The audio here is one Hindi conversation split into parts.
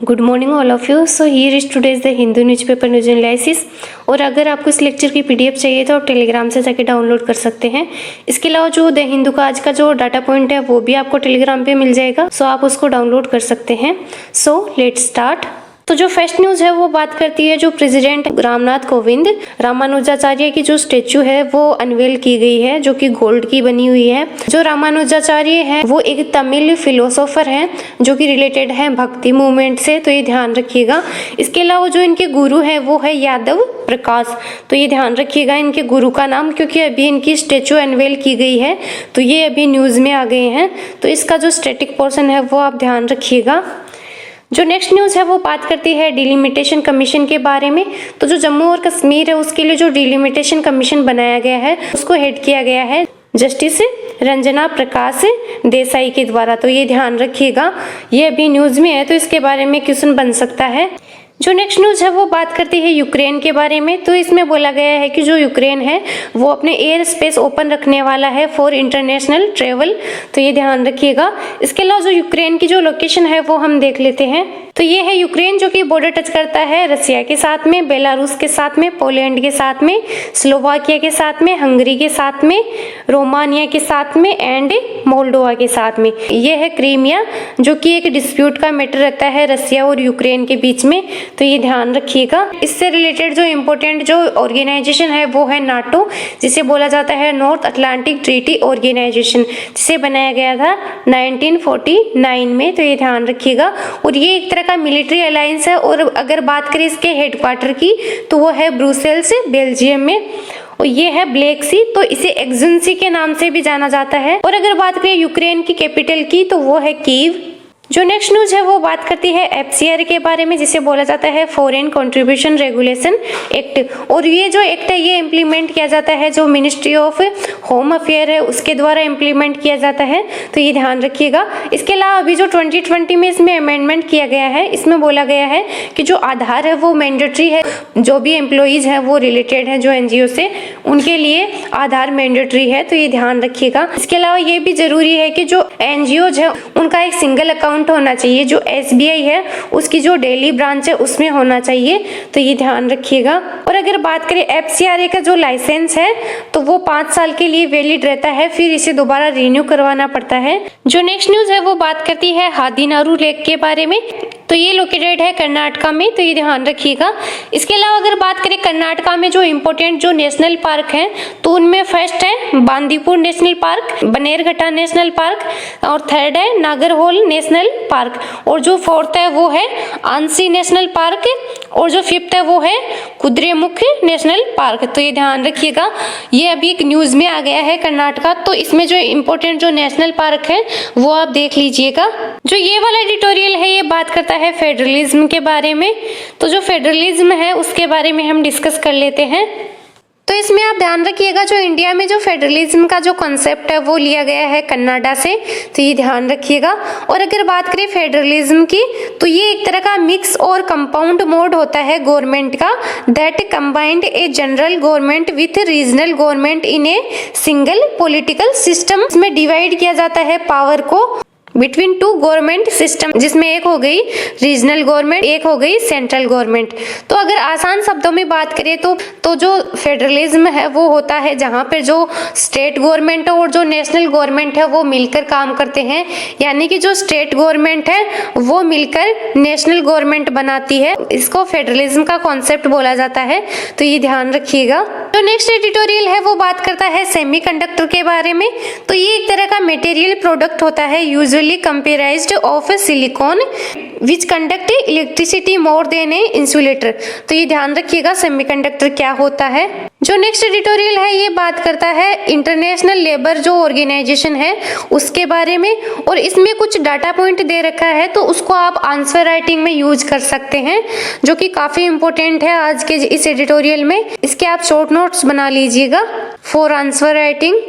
Good morning all of you. So here is today's the Hindu newspaper news analysis. और अगर आपको इस लेक्चर की पीडीएफ चाहिए तो आप टेलीग्राम से जाके डाउनलोड कर सकते हैं। इसके अलावा जो द हिंदू का आज का जो डाटा पॉइंट है वो भी आपको टेलीग्राम पे मिल जाएगा, सो आप उसको डाउनलोड कर सकते हैं। So let's start. तो जो फर्स्ट न्यूज है वो बात करती है जो प्रेसिडेंट रामनाथ कोविंद रामानुजाचार्य की जो स्टेचू है वो अनवेल की गई है, जो कि गोल्ड की बनी हुई है। जो रामानुजाचार्य है वो एक तमिल फिलोसोफर है जो कि रिलेटेड है भक्ति मूवमेंट से, तो ये ध्यान रखिएगा। इसके अलावा जो इनके गुरु है वो है यादव प्रकाश, तो ये ध्यान रखिएगा इनके गुरु का नाम, क्योंकि अभी इनकी स्टेचू अनवेल की गई है तो ये अभी न्यूज में आ गए हैं, तो इसका जो स्टैटिक पोर्शन है वो आप ध्यान रखिएगा। जो नेक्स्ट न्यूज़ है वो बात करती है डिलिमिटेशन कमीशन के बारे में। तो जो जम्मू और कश्मीर है उसके लिए जो डिलिमिटेशन कमीशन बनाया गया है उसको हेड किया गया है जस्टिस रंजना प्रकाश देसाई के द्वारा, तो ये ध्यान रखिएगा। ये अभी न्यूज़ में है तो इसके बारे में क्वेश्चन बन सकता है। जो नेक्स्ट न्यूज़ है वो बात करती है यूक्रेन के बारे में। तो इसमें बोला गया है कि जो यूक्रेन है वो अपने एयर स्पेस ओपन रखने वाला है फॉर इंटरनेशनल ट्रेवल, तो ये ध्यान रखिएगा। इसके अलावा जो यूक्रेन की जो लोकेशन है वो हम देख लेते हैं। तो ये है यूक्रेन जो कि बॉर्डर टच करता है रसिया के साथ में, बेलारूस के साथ में, पोलैंड के साथ में, स्लोवाकिया के साथ में, हंगरी के साथ में, रोमानिया के साथ में एंड मोल्डोवा के साथ में। ये है क्रीमिया जो कि एक डिस्प्यूट का मैटर रहता है रसिया और यूक्रेन के बीच में, तो ये ध्यान रखिएगा। इससे रिलेटेड जो इम्पोर्टेंट जो ऑर्गेनाइजेशन है वो है नाटो, जिसे बोला जाता है नॉर्थ अटलांटिक ट्रीटी ऑर्गेनाइजेशन, जिसे बनाया गया था 1949 में, तो ये ध्यान रखिएगा। और ये एक तरह का मिलिट्री अलायंस है। और अगर बात करें इसके हेडक्वार्टर की तो वो है ब्रुसेल्स बेल्जियम में, और ये है ब्लैक सी, तो इसे एक्जेंसी के नाम से भी जाना जाता है। और अगर बात करें यूक्रेन की कैपिटल की तो वो है कीव। जो नेक्स्ट न्यूज है वो बात करती है एफसीआर के बारे में, जिसे बोला जाता है फॉरेन कंट्रीब्यूशन रेगुलेशन एक्ट। और ये जो एक्ट है ये इम्प्लीमेंट किया जाता है जो मिनिस्ट्री ऑफ होम अफेयर है उसके द्वारा इम्प्लीमेंट किया जाता है, तो ये ध्यान रखिएगा। इसके अलावा अभी जो 2020 में इसमें अमेंडमेंट किया गया है, इसमें बोला गया है कि जो आधार है वो मैंडेटरी है, जो भी एम्प्लॉइज है वो रिलेटेड है जो एनजीओ से, उनके लिए आधार मैंडेटरी है, तो ये ध्यान रखिएगा। इसके अलावा ये भी जरूरी है कि जो एनजीओज है उनका एक सिंगल अकाउंट होना चाहिए, जो एसबीआई है उसकी जो दिल्ली ब्रांच है उसमें होना चाहिए, तो ये ध्यान रखिएगा। और अगर बात करें एफसीआरए का जो लाइसेंस है तो वो 5 साल के लिए वैलिड रहता है, फिर इसे दोबारा रिन्यू करवाना पड़ता है। जो नेक्स्ट न्यूज है वो बात करती है हादीनारू लेक के बारे में। तो ये लोकेटेड है कर्नाटका में, तो ये ध्यान रखिएगा। इसके अलावा अगर बात करें कर्नाटका में जो इम्पोर्टेंट जो नेशनल पार्क हैं तो उनमें फर्स्ट है Bandipur national park, Bannerghatta national park, और थर्ड है नागरहोल नेशनल पार्क, और जो फोर्थ है वो है आंसी नेशनल पार्क, और जो फिफ्थ है वो है कुद्रेमुख नेशनल पार्क, तो ये ध्यान रखिएगा। ये अभी एक न्यूज में आ गया है कर्नाटका, तो इसमें जो इम्पोर्टेंट जो नेशनल पार्क है वो आप देख लीजिएगा। जो ये वाला एडिटोरियल है ये बात करता है फेडरलिज्म के बारे में। तो जो फेडरलिज्म है उसके बारे में हम डिस्कस कर लेते हैं। तो इसमें आप ध्यान रखिएगा जो इंडिया में जो फेडरलिज्म का जो कॉन्सेप्ट है वो लिया गया है कनाडा से, तो ये ध्यान रखिएगा। और अगर बात करें फेडरलिज्म की तो ये एक तरह का मिक्स और कंपाउंड मोड होता है गवर्नमेंट का, that combined a general government with regional government in a single political system. इसमें डिवाइड किया जाता है पावर को बिटवीन 2 गवर्नमेंट सिस्टम, जिसमें एक हो गई रीजनल गवर्नमेंट, एक हो गई सेंट्रल गवर्नमेंट। तो अगर आसान शब्दों में बात करें तो जो फेडरलिज्म है वो होता है जहां पर जो स्टेट गवर्नमेंट है और जो नेशनल गवर्नमेंट है वो मिलकर काम करते हैं, यानी कि जो स्टेट गवर्नमेंट है वो मिलकर नेशनल गवर्नमेंट बनाती है, इसको फेडरलिज्म का कॉन्सेप्ट बोला जाता है, तो ये ध्यान रखिएगा। जो नेक्स्ट एडिटोरियल है वो बात करता है सेमीकंडक्टर के बारे में। तो ये एक तरह का मटेरियल प्रोडक्ट होता है usually comprised of silicon which conduct electricity more than a insulator, तो ये ध्यान रखिएगा सेमीकंडक्टर क्या होता है। जो नेक्स्ट एडिटोरियल है ये बात करता है इंटरनेशनल लेबर जो ऑर्गेनाइजेशन है उसके बारे में, और इसमें कुछ डाटा पॉइंट दे रखा है तो उसको आप आंसर राइटिंग में यूज कर सकते हैं, जो कि काफी इंपॉर्टेंट है आज के इस एडिटोरियल में। इसके आप शॉर्ट नोट्स बना लीजिएगा फॉर आंसर राइटिंग।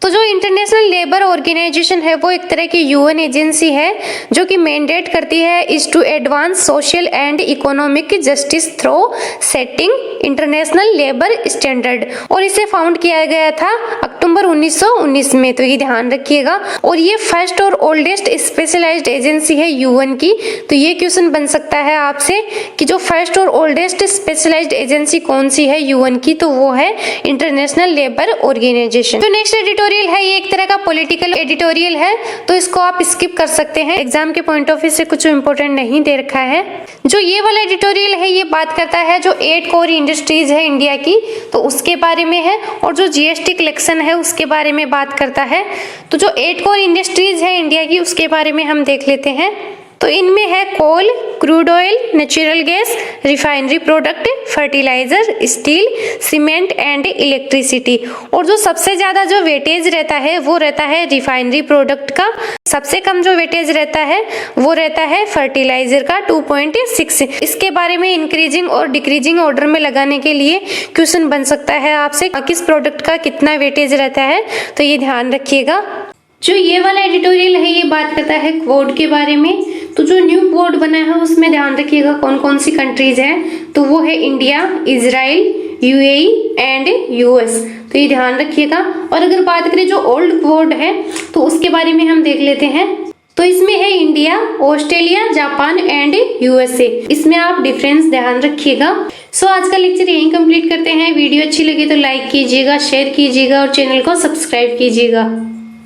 तो जो इंटरनेशनल लेबर ऑर्गेनाइजेशन है वो एक तरह की यूएन एजेंसी है जो कि मैंडेट करती है is to advance social and economic justice through setting international labour standard, और इसे फाउंड किया गया था अक्टूबर 1919 में, तो ये ध्यान रखिएगा। और ये फर्स्ट और ओल्डेस्ट स्पेशलाइज्ड एजेंसी है यूएन की। तो ये क्वेश्चन बन सकता है आपसे कि जो फर्स्ट और ओल्डेस्ट स्पेशलाइज्ड एजेंसी कौन सी है यूएन की, तो वो है इंटरनेशनल लेबर ऑर्गेनाइजेशन। तो नेक्स्ट एडिटोरियल है, ये एक तरह का पॉलिटिकल एडिटोरियल है, तो इसको आप स्किप कर सकते हैं, एग्जाम के पॉइंट ऑफ व्यू से कुछ इंपॉर्टेंट नहीं दे रखा है। जो ये वाला एडिटोरियल है ये बात करता है जो 8 कोर इंडस्ट्रीज है इंडिया की, तो उसके बारे में है, और जो जीएसटी कलेक्शन है उसके बारे में बात करता है। तो जो 8 कोर इंडस्ट्रीज है इंडिया की उसके बारे में हम देख लेते हैं। तो इनमें है coal, crude oil, natural gas, refinery product, fertiliser, steel, cement and electricity. और जो सबसे ज्यादा जो वेटेज रहता है वो रहता है रिफाइनरी प्रोडक्ट का, सबसे कम जो वेटेज रहता है वो रहता है फर्टिलाइजर का 2.6। इसके बारे में इंक्रीजिंग और डिक्रीजिंग ऑर्डर में लगाने के लिए क्वेश्चन बन सकता है आपसे, किस प्रोडक्ट का कितना वेटेज रहता है, तो ये ध्यान रखिएगा। जो ये वाला एडिटोरियल है ये बात करता है क्वोड के बारे में। तो जो न्यू क्वोड बना है उसमें ध्यान रखिएगा कौन कौन सी कंट्रीज हैं, तो वो है India, Israel, UAE and US, तो ये ध्यान रखिएगा। और अगर बात करें जो ओल्ड क्वोड है तो उसके बारे में हम देख लेते हैं। तो इसमें है India, Australia, Japan and USA, इसमें आप डिफरेंस ध्यान रखिएगा। सो आज का लेक्चर यहीं कंप्लीट करते हैं। वीडियो अच्छी लगी तो लाइक कीजिएगा, शेयर कीजिएगा और चैनल को सब्सक्राइब कीजिएगा।